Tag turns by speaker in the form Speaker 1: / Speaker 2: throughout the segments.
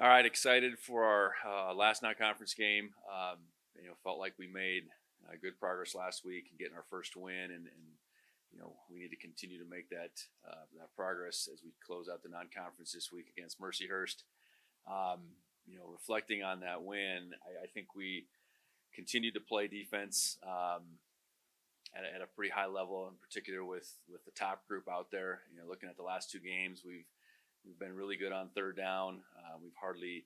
Speaker 1: All right, excited for our last non-conference game. Felt like we made good progress last week in getting our first win, and we need to continue to make that progress as we close out the non-conference this week against Mercyhurst. Reflecting on that win, I think we continued to play defense at a pretty high level, in particular with the top group out there. Looking at the last two games, we've been really good on third down. We've hardly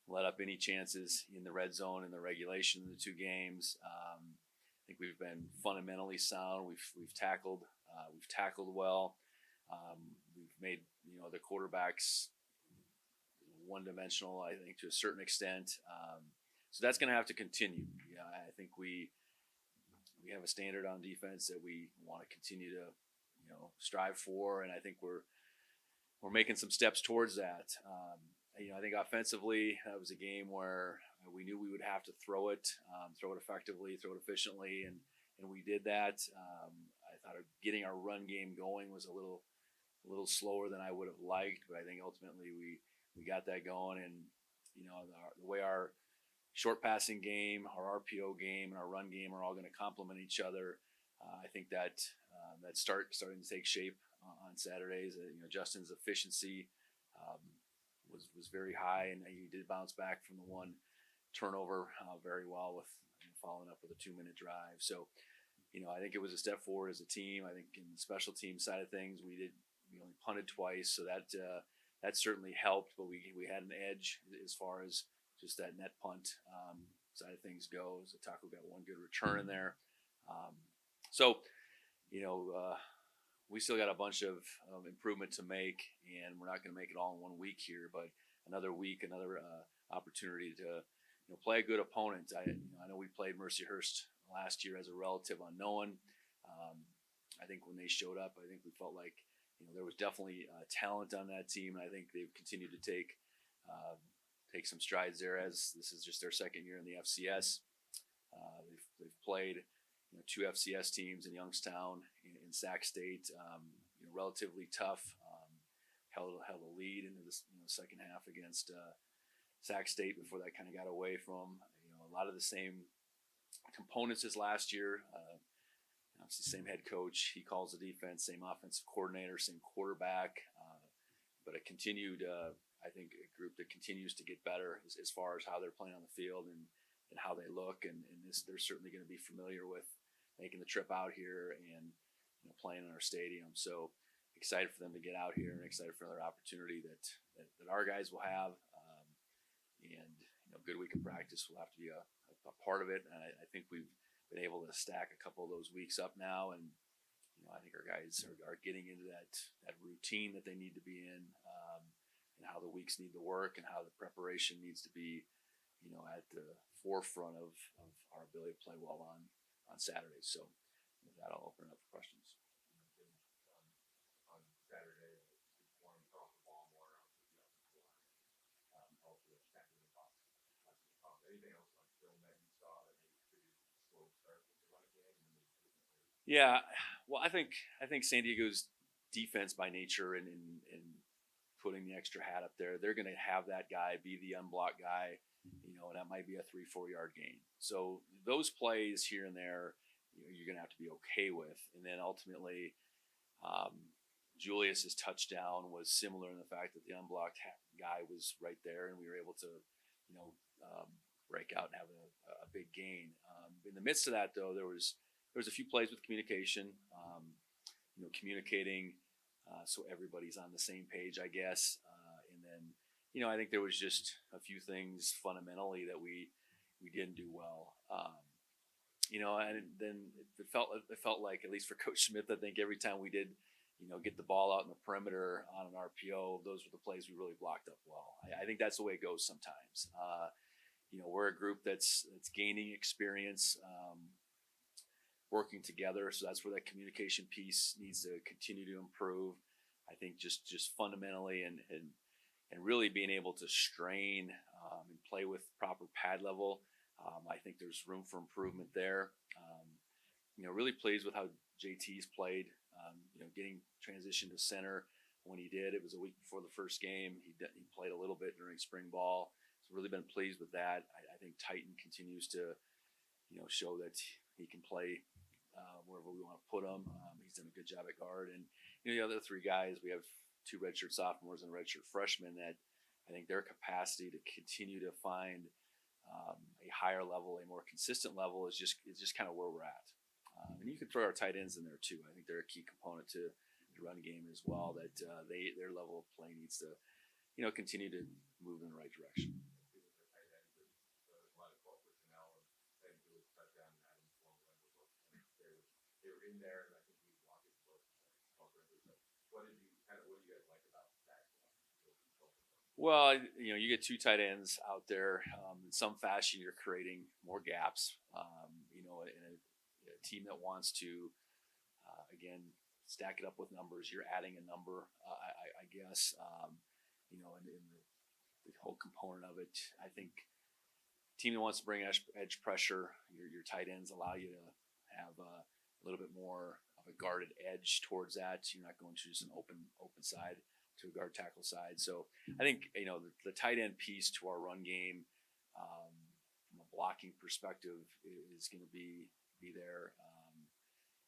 Speaker 1: let up any chances in the red zone in the regulation of the two games. I think we've been fundamentally sound. We've tackled well. We've made the quarterbacks one-dimensional, I think, to a certain extent. So that's going to have to continue. I think we have a standard on defense that we want to continue to strive for, and I think we're making some steps towards that. I think offensively, that was a game where we knew we would have to throw it effectively, throw it efficiently, and we did that. I thought getting our run game going was a little slower than I would have liked, but I think ultimately we got that going. And the way our short passing game, our RPO game, and our run game are all going to complement each other. I think that's starting to take shape on Saturdays. Justin's efficiency was very high, and he did bounce back from the one turnover very well with following up with a 2-minute drive. So, I think it was a step forward as a team. I think in the special team side of things, we only punted twice, so that certainly helped. But we had an edge as far as just that net punt side of things goes. The Taco got one good return in there. We still got a bunch of improvement to make, and we're not going to make it all in 1 week here, but another week, another opportunity to play a good opponent. I know we played Mercyhurst last year as a relative unknown. I think when they showed up, I think we felt like there was definitely talent on that team, and I think they've continued to take some strides there, as this is just their second year in the FCS. They've played two FCS teams in Youngstown, in Sac State, relatively tough. Held a lead into the second half against Sac State before that kind of got away from a lot of the same components as last year. Obviously, same head coach. He calls the defense, same offensive coordinator, same quarterback. But a continued, I think, a group that continues to get better as far as how they're playing on the field and how they look. And they're certainly going to be familiar with making the trip out here and playing in our stadium. So excited for them to get out here and excited for another opportunity that our guys will have. And good week of practice will have to be a part of it. And I think we've been able to stack a couple of those weeks up now, and I think our guys are getting into that routine that they need to be in, and how the weeks need to work and how the preparation needs to be at the forefront of our ability to play well on Saturdays. So with that, I'll open it up for questions.
Speaker 2: On Saturday, want to throw the ball more around the offensive line, also attacking the box. Anything else on film that you saw that maybe contributed to the slow start with the running game?
Speaker 1: Yeah, well, I think San Diego's defense by nature and putting the extra hat up there, they're going to have that guy be the unblocked guy, and that might be a 3-4 yard gain. So those plays here and there, you're going to have to be okay with. And then ultimately, Julius's touchdown was similar in the fact that the unblocked guy was right there, and we were able to, break out and have a big gain. In the midst of that, though, there was a few plays with communication, communicating so everybody's on the same page, I guess. And then, I think there was just a few things fundamentally that we didn't do well. And then it felt like, at least for Coach Smith, I think every time we did, get the ball out in the perimeter on an RPO, those were the plays we really blocked up well. I think that's the way it goes sometimes. We're a group that's gaining experience, working together, so that's where that communication piece needs to continue to improve. I think just fundamentally and really being able to strain and play with proper pad level. I think there's room for improvement there. Really pleased with how JT's played. Getting transition to center when he did. It was a week before the first game. He played a little bit during spring ball. So really been pleased with that. I think Titan continues to, show that he can play wherever we want to put him. He's done a good job at guard. And, the other three guys, we have two redshirt sophomores and a redshirt freshman that I think their capacity to continue to find a higher level, a more consistent level is just kind of where we're at. And you can throw our tight ends in there too. I think they're a key component to the run game as well. That their level of play needs to, continue to move in the right direction.
Speaker 2: They were in there, and I think we blocked it both. What do you guys like about that?
Speaker 1: Well, you get two tight ends out there. In some fashion, you're creating more gaps. In a team that wants to, again, stack it up with numbers, you're adding a number, I guess. And the whole component of it, I think, team that wants to bring edge pressure, your tight ends allow you to have a little bit more of a guarded edge towards that. You're not going to just an open side to a guard tackle side. So I think, the tight end piece to our run game from a blocking perspective is going to be there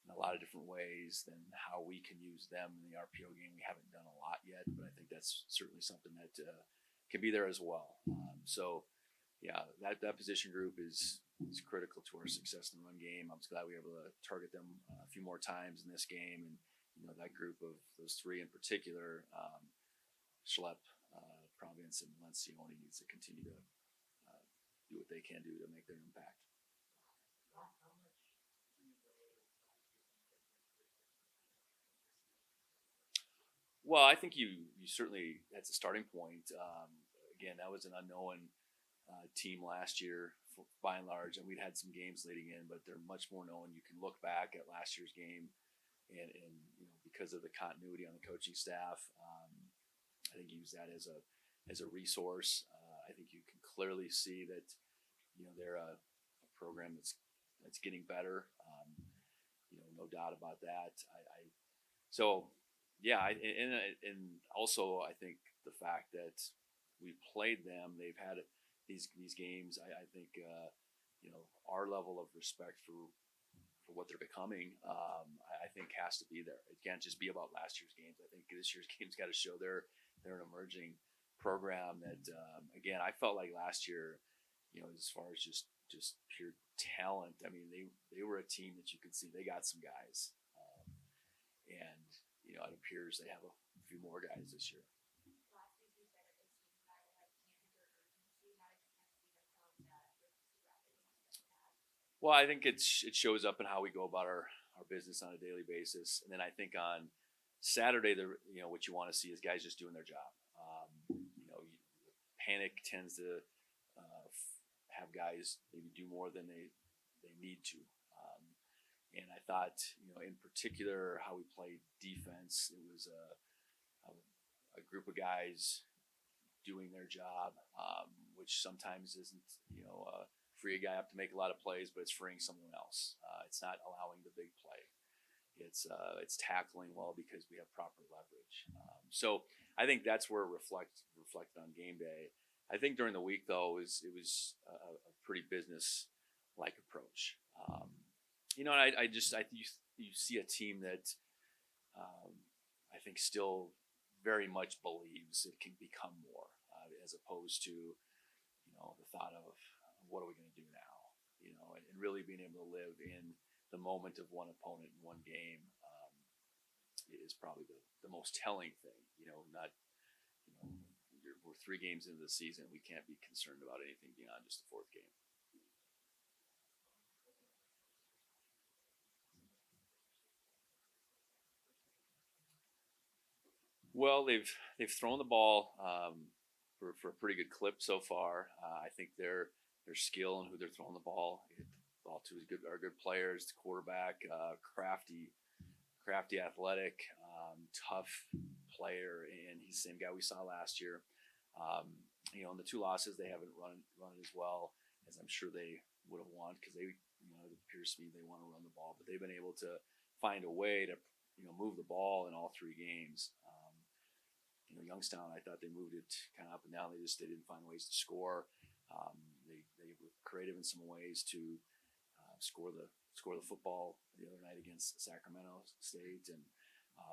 Speaker 1: in a lot of different ways than how we can use them in the RPO game. We haven't done a lot yet, but I think that's certainly something that can be there as well. Yeah, that position group is critical to our success in the run game. I'm glad we were able to target them a few more times in this game. And, that group of those three in particular, Schlepp, Providence, and Lencioni needs to continue to do what they can do to make their impact. Well, I think you certainly, that's a starting point. Again, that was an unknown team last year by and large, and we'd had some games leading in, but they're much more known. You can look back at last year's game and because of the continuity on the coaching staff, I think use that as a resource. I think you can clearly see that they're a program that's getting better. No doubt about that. And also I think the fact that we played them, they've had these games. I think our level of respect for what they're becoming, I think has to be there. It can't just be about last year's games. I think this year's games got to show they're an emerging program that, again, I felt like last year, as far as just pure talent, I mean, they were a team that you could see they got some guys. And it appears they have a few more guys this year. Well, I think it shows up in how we go about our business on a daily basis. And then I think on Saturday, what you want to see is guys just doing their job. Panic tends to have guys maybe do more than they need to. And I thought, in particular, how we played defense, it was a group of guys doing their job, which sometimes isn't, free a guy up to make a lot of plays, but it's freeing someone else. It's not allowing the big play. It's tackling well because we have proper leverage. So I think that's where it reflected on game day. I think during the week though, it was a pretty business-like approach. And you see a team that I think still very much believes it can become more, as opposed to the thought of what are we going to do now, and really being able to live in the moment of one opponent in one game is probably the most telling thing. We're 3 games into the season. We can't be concerned about anything beyond just the 4th game. Well, they've thrown the ball for a pretty good clip so far. I think their skill and who they're throwing the ball to are good players. The quarterback, crafty, athletic, tough player, and he's the same guy we saw last year. In the 2 losses, they haven't run as well as I'm sure they would have wanted because it appears to me they want to run the ball, but they've been able to find a way to move the ball in all 3 games. Youngstown, I thought they moved it kind of up and down. They didn't find ways to score. They were creative in some ways to score the football the other night against Sacramento State, and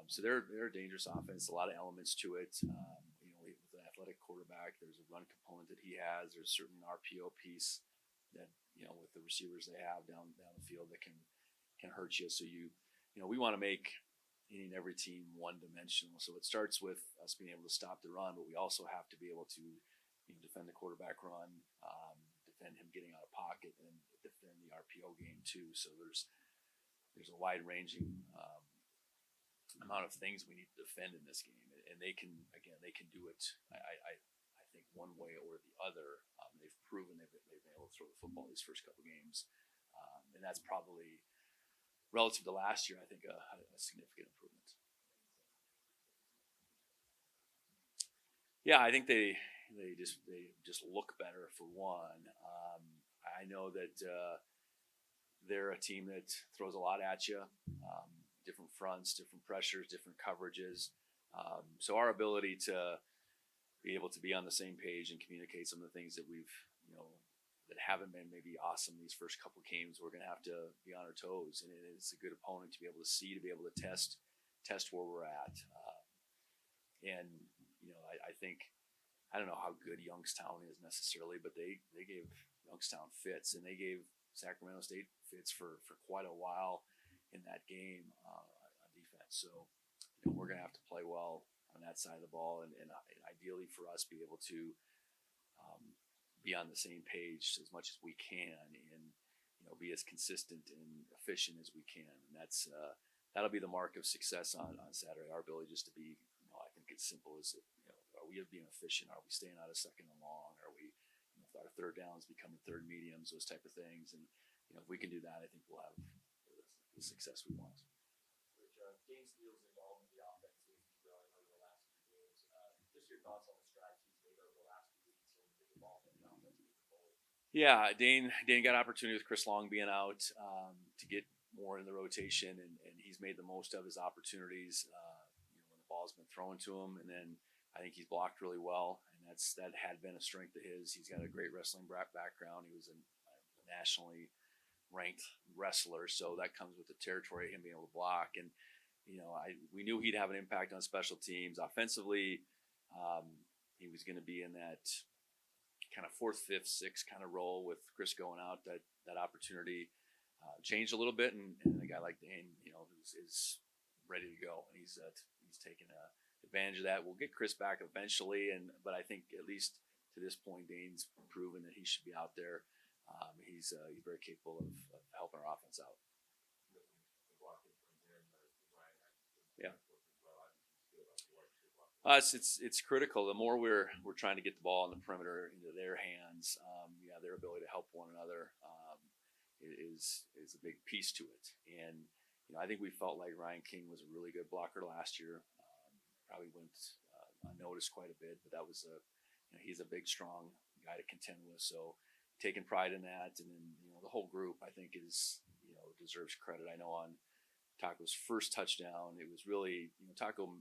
Speaker 1: so they're a dangerous offense. A lot of elements to it. With an athletic quarterback, there's a run component that he has. There's certainly an RPO piece that with the receivers they have down the field that can hurt you. So we want to make any and every team one-dimensional. So it starts with us being able to stop the run, but we also have to be able to defend the quarterback run, defend him getting out of pocket, and defend the RPO game too. So there's a wide-ranging amount of things we need to defend in this game, and they can do it. I think one way or the other. They've proven they've been able to throw the football these first couple games, and that's probably relative to last year. I think a significant improvement. Yeah, I think they just look better for one. I know that they're a team that throws a lot at you, different fronts, different pressures, different coverages. So our ability to be able to be on the same page and communicate some of the things that we've, that haven't been maybe awesome these first couple of games, we're going to have to be on our toes. And it's a good opponent to be able to see, to be able to test where we're at. I think, I don't know how good Youngstown is necessarily, but they gave Youngstown fits, and they gave Sacramento State fits for quite a while in that game on defense. So we're going to have to play well on that side of the ball, and ideally for us be able to be on the same page as much as we can, and be as consistent and efficient as we can. And that'll be the mark of success on Saturday. Our ability just to be, I think it's simple as are we being efficient? Are we staying out of second and long? Are we, if our third downs becoming third mediums, those type of things? And if we can do that, I think we'll have the success we want.
Speaker 2: Game steals involved in the offense seems to be growing over the last few games. Just your thoughts on the strides he's made over the last few weeks and his involvement in the offense moving forward.
Speaker 1: Yeah, Dane got opportunity with Chris Long being out to get more in the rotation, and he's made the most of his opportunities when the ball's been thrown to him. And then I think he's blocked really well, and that had been a strength of his. He's got a great wrestling background. He was a nationally ranked wrestler, so that comes with the territory of him being able to block. And we knew he'd have an impact on special teams. Offensively, he was going to be in that kind of fourth, fifth, sixth kind of role with Chris going out. That opportunity changed a little bit, and a guy like Dane, is ready to go, and he's taken advantage of that. We'll get Chris back eventually, but I think at least to this point, Dane's proven that he should be out there. He's very capable of helping our offense out. Yeah. It's critical. The more we're trying to get the ball on the perimeter into their hands, their ability to help one another is a big piece to it. And I think we felt like Ryan King was a really good blocker last year. Probably went unnoticed quite a bit, but that was he's a big, strong guy to contend with. So taking pride in that, and then the whole group I think is deserves credit. I know on Taco's first touchdown, it was really Taco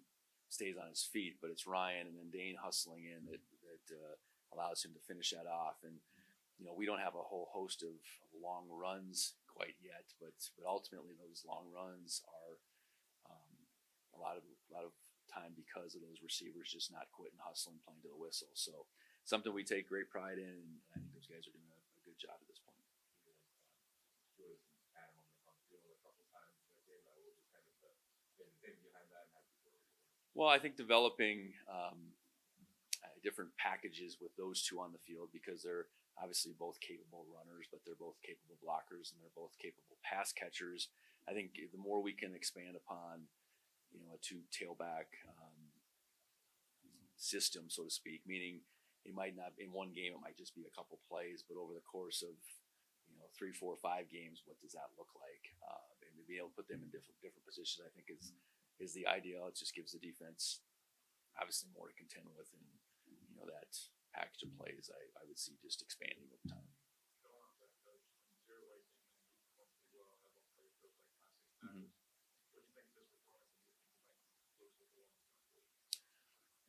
Speaker 1: stays on his feet, but it's Ryan and then Dane hustling in that allows him to finish that off. And we don't have a whole host of long runs quite yet, but ultimately those long runs are a lot of time because of those receivers just not quitting, hustling, playing to the whistle. So something we take great pride in, and I think those guys are doing a good job at this point. Well, I think developing different packages with those two on the field, because they're obviously both capable runners, but they're both capable blockers, and they're both capable pass catchers. I think the more we can expand upon a two tailback system, so to speak, meaning it might not, in one game, it might just be a couple plays, but over the course of 3, 4, 5 games, what does that look like? And to be able to put them in different positions, I think is the ideal. It just gives the defense obviously more to contend with, and that package of plays I would see just expanding over time.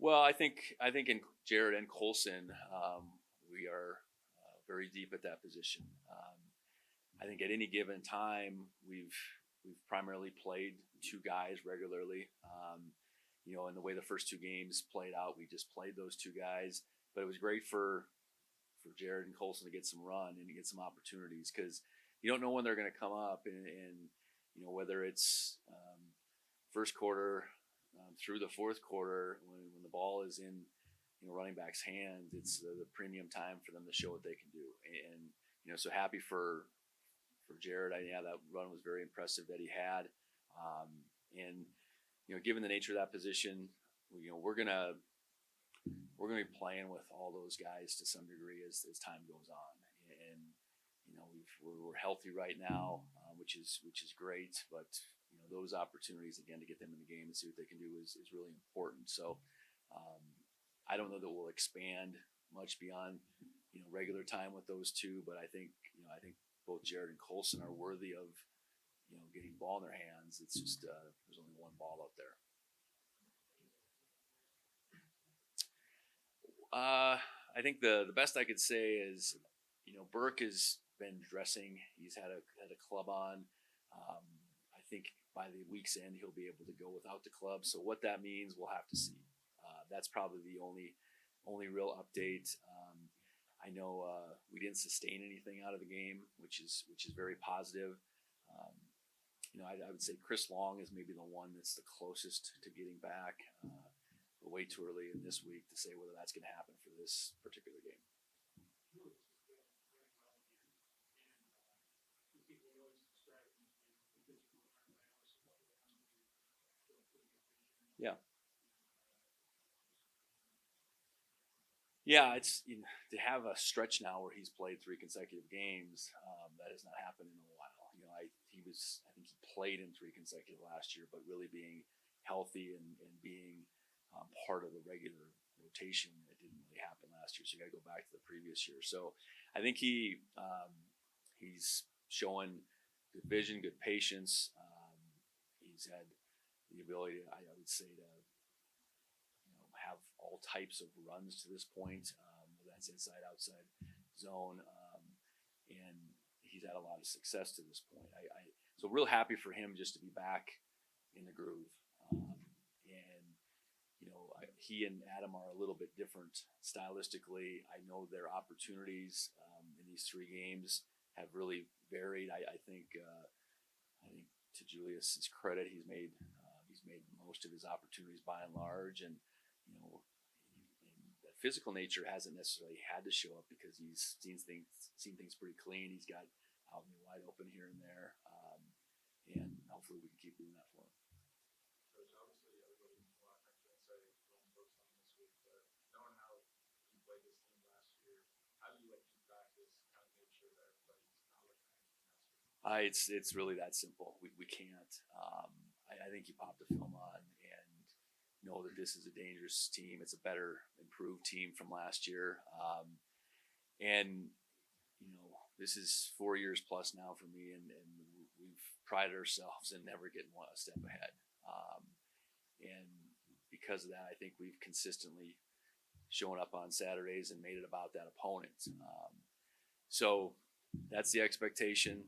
Speaker 1: Well, I think in Jared and Colson, we are very deep at that position. I think at any given time we've primarily played two guys regularly. And the way the first two games played out, we just played those two guys. But it was great for Jared and Colson to get some run and to get some opportunities because you don't know when they're going to come up, and whether it's first quarter through the fourth quarter when the ball is in running back's hands, it's the premium time for them to show what they can do. And so happy for Jared. That run was very impressive that he had. And given the nature of that position, we're gonna be playing with all those guys to some degree as time goes on. And we're healthy right now, which is great. But those opportunities again to get them in the game and see what they can do is really important. So I don't know that we'll expand much beyond regular time with those two, but I think both Jared and Colson are worthy of getting ball in their hands. It's just there's only one ball out there. I think the best I could say is Burke has been dressing. He's had a club on. I think by the week's end he'll be able to go without the club. So what that means, we'll have to see. That's probably the only real update. I know we didn't sustain anything out of the game, which is very positive. I would say Chris Long is maybe the one that's the closest to getting back. But way too early in this week to say whether that's going to happen for this particular game. Yeah. Yeah, it's to have a stretch now where he's played 3 consecutive games. That has not happened in a while. I think he played in 3 consecutive last year, but really being healthy and being part of the regular rotation, it didn't really happen last year. So you got to go back to the previous year. So I think he's showing good vision, good patience. He's had the ability, I would say, to have all types of runs to this point. That's inside, outside zone, and he's had a lot of success to this point. So real happy for him just to be back in the groove. He and Adam are a little bit different stylistically. I know their opportunities in these 3 games have really varied. I think to Julius's credit, he's made most of his opportunities by and large, and that physical nature hasn't necessarily had to show up because he's seen things pretty clean. He's got out wide open here and there, and hopefully we can keep doing that for him. It's really that simple. We can't. I think you pop the film on and know that this is a dangerous team. It's a better, improved team from last year. And this is 4 years plus now for me, and we've prided ourselves in never getting a step ahead. And because of that, I think we've consistently shown up on Saturdays and made it about that opponent. So that's the expectation.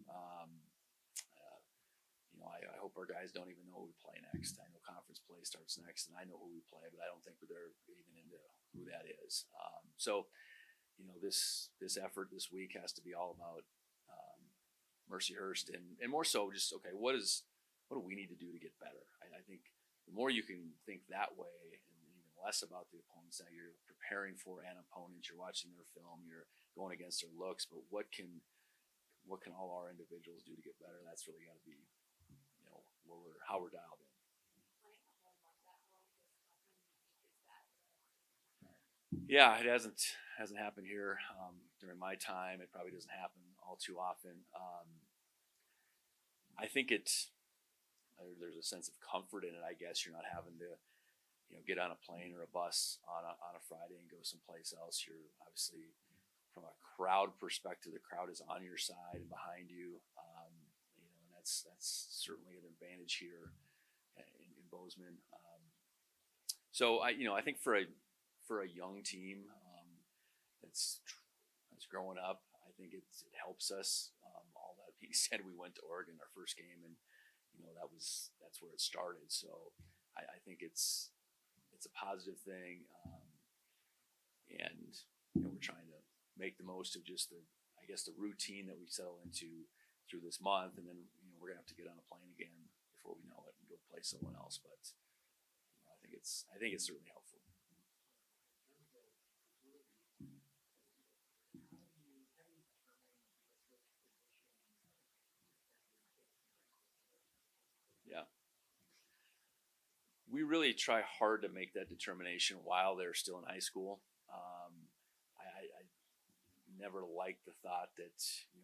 Speaker 1: I hope our guys don't even know who we play next. I know conference play starts next, and I know who we play, but I don't think they're even into who that is. So this effort this week has to be all about Mercyhurst, and more so just what do we need to do to get better? I think the more you can think that way, and even less about the opponents that you're preparing for an opponent, you're watching their film, you're going against their looks, but what can all our individuals do to get better? That's really got to be how we're dialed in. Yeah, it hasn't happened here during my time. It probably doesn't happen all too often. I think there's a sense of comfort in it. I guess you're not having to get on a plane or a bus on a Friday and go someplace else. You're obviously, from a crowd perspective, the crowd is on your side and behind you. And that's certainly an advantage here in Bozeman. So I think for a young team that's that's growing up, I think it helps us. All that being said, we went to Oregon our first game, and that's where it started. So I think it's a positive thing, and we're trying to make the most of just the routine that we settle into through this month, and then we're gonna have to get on a plane again before we know it and go play someone else. But I think it's certainly helpful. Yeah, we really try hard to make that determination while they're still in high school. I never liked the thought that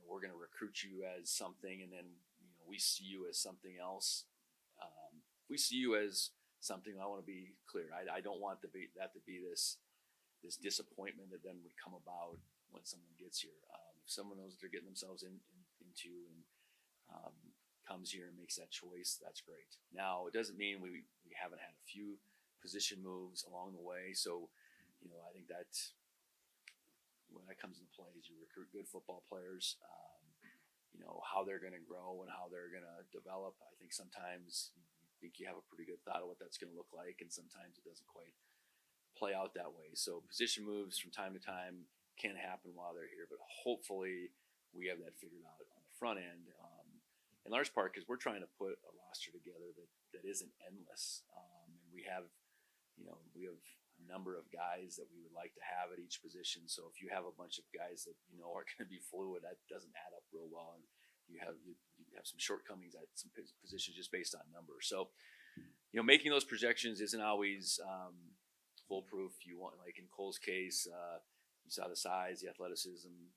Speaker 1: we're going to recruit you as something, and then we see you as something else. We see you as something. I want to be clear. I don't want that to be this disappointment that then would come about when someone gets here. If someone knows what they're getting themselves into and um, comes here and makes that choice, that's great. Now, it doesn't mean we haven't had a few position moves along the way. So, I think that when that comes into play is you recruit good football players. How they're going to grow and how they're going to develop. I think sometimes you think you have a pretty good thought of what that's going to look like, and sometimes it doesn't quite play out that way. So position moves from time to time can happen while they're here, but hopefully we have that figured out on the front end. In large part because we're trying to put a roster together that isn't endless, and we have a number of guys that we would like to have at each position. So if you have a bunch of guys that are going to be fluid, that doesn't add up real well, and you have some shortcomings at some positions just based on numbers. So making those projections isn't always foolproof. You want, like in Cole's case, you saw the size, the athleticism,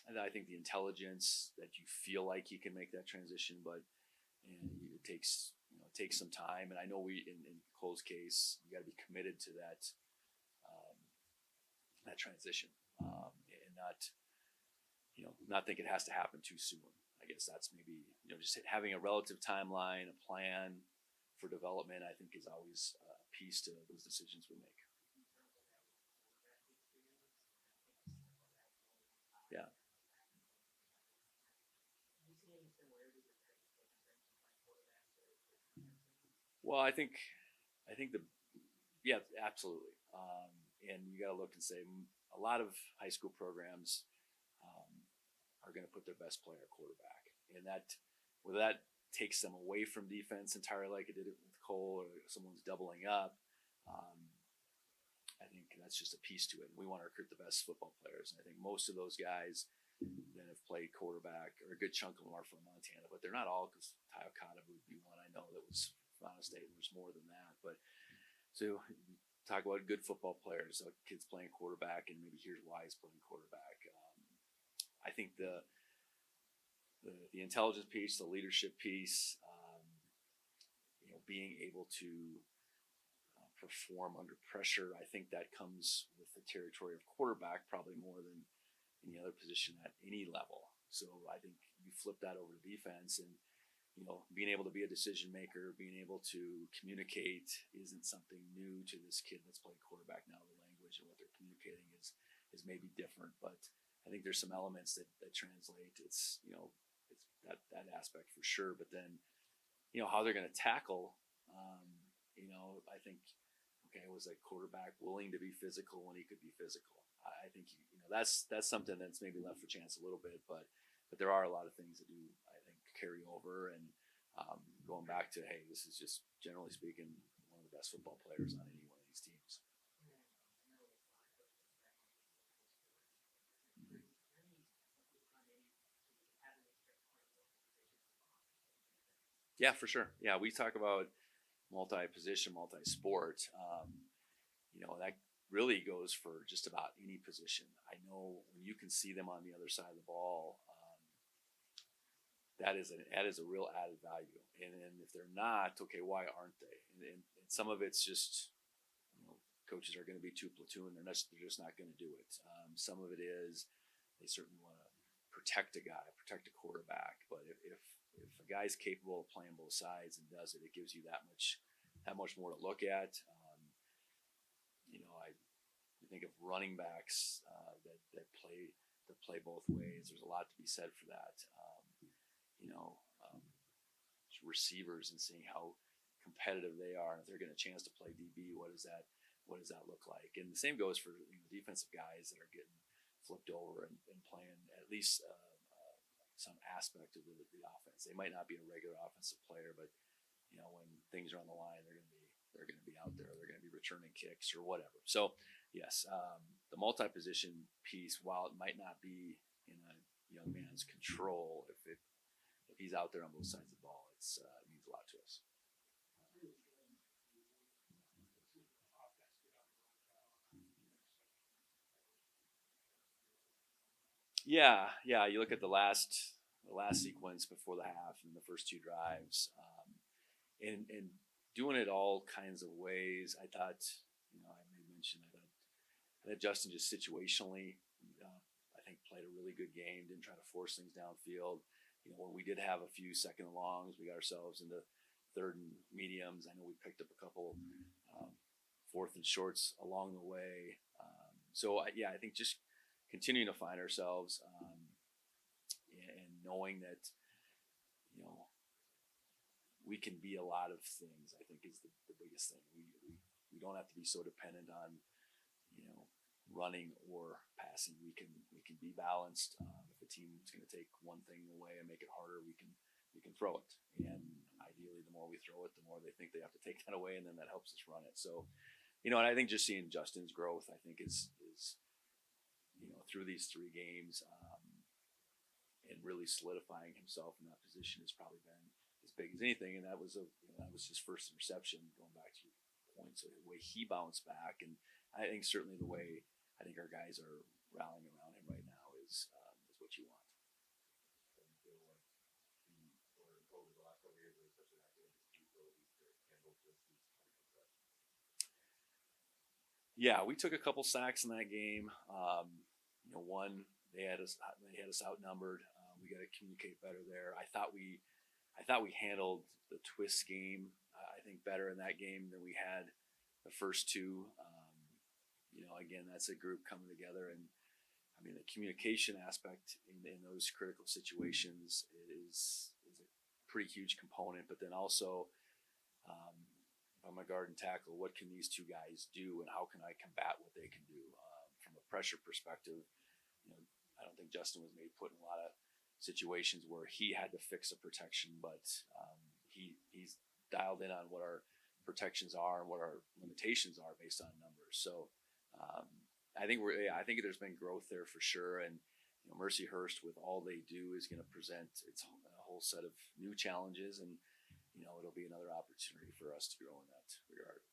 Speaker 1: and I think the intelligence that you feel like he can make that transition, but it takes some time. And I know in Cole's case, you got to be committed to that transition, and not think it has to happen too soon. I guess that's maybe just having a relative timeline, a plan for development. I think is always a piece to those decisions we make. Yeah. Well, I think the yeah, absolutely. And you got to look and say a lot of high school programs um, are going to put their best player at quarterback, and whether that takes them away from defense entirely, like it did it with Cole, or someone's doubling up. Um, I think that's just a piece to it. We want to recruit the best football players, and I think most of those guys that have played quarterback, or a good chunk of them are from Montana, but they're not all, because Ty Okada would be one I know that was from Montana State. There's more than that, but so talk about good football players, so kids playing quarterback, and maybe here's why he's playing quarterback. I think the intelligence piece, the leadership piece, being able to perform under pressure. I think that comes with the territory of quarterback probably more than any other position at any level. So I think you flip that over to defense, and being able to be a decision maker, being able to communicate isn't something new to this kid that's playing quarterback now. The language and what they're communicating is maybe different, but I think there's some elements that translate. It's that aspect for sure, but then how they're going to tackle. I think okay, was a quarterback willing to be physical when he could be physical? I think that's something that's maybe left for chance a little bit, but there are a lot of things that do I think carry over, and going back to hey, this is just generally speaking one of the best football players on any one of these teams. Yeah, for sure. Yeah, we talk about multi-position, multi-sport. That really goes for just about any position. I know when you can see them on the other side of the ball, that is a real added value. And if they're not, okay, why aren't they? And some of it's just coaches are going to be too platoon. They're just not going to do it. Some of it is they certainly want to protect a guy, protect a quarterback. But if a guy's capable of playing both sides and does it, it gives you that much have much more to look at. I think of running backs that play both ways. There's a lot to be said for that. You know, um, Receivers and seeing how competitive they are, and if they're getting a chance to play DB, what does that look like? And the same goes for defensive guys that are getting flipped over and playing at least some aspect of the offense. They might not be a regular offensive player, but when things are on the line, they're going to be out there. They're going to be returning kicks or whatever. So yes, the multi-position piece, while it might not be in a young man's control, if he's out there on both sides of the ball, it means a lot to us. Yeah. You look at the last sequence before the half and the first two drives, and doing it all kinds of ways. I thought, I made mention. I thought Justin just situationally, I think played a really good game. Didn't try to force things downfield. When we did have a few second and longs, we got ourselves into third and mediums. I know we picked up a couple fourth and shorts along the way. I think just continuing to find ourselves and knowing that we can be a lot of things, I think is the biggest thing. We don't have to be so dependent on running or passing. We can be balanced. If a team is going to take one thing away and make it harder, we can throw it. And ideally, the more we throw it, the more they think they have to take that away, and then that helps us run it. So, and I think just seeing Justin's growth, I think is through these 3 games, and really solidifying himself in that position has probably been as big as anything. And that was his first interception, going back to your point. So the way he bounced back, and I think certainly the way I think our guys are rallying around him right now is what you want. Yeah, we took a couple sacks in that game. One, they had us outnumbered. We got to communicate better there. I thought we handled the twist game, I think, better in that game than we had the first 2. Again, that's a group coming together, and I mean the communication aspect in those critical situations is a pretty huge component. But then also, if I'm a guard and tackle, what can these 2 guys do, and how can I combat what they can do from a pressure perspective? I don't think Justin was made put in a lot of situations where he had to fix a protection, but he's dialed in on what our protections are and what our limitations are based on numbers. So I think there's been growth there for sure. And Mercyhurst, with all they do, is going to present a whole set of new challenges, and it'll be another opportunity for us to grow in that regard.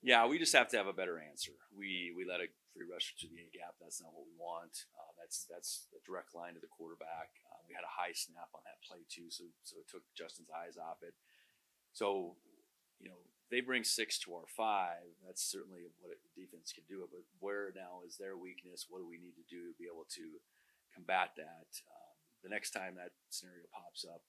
Speaker 1: Yeah, we just have to have a better answer. We let a free rusher to the A gap. That's not what we want. That's a direct line to the quarterback. We had a high snap on that play too, so it took Justin's eyes off it. So, they bring 6 to our 5. That's certainly what the defense can do. But where now is their weakness? What do we need to do to be able to combat that? The next time that scenario pops up,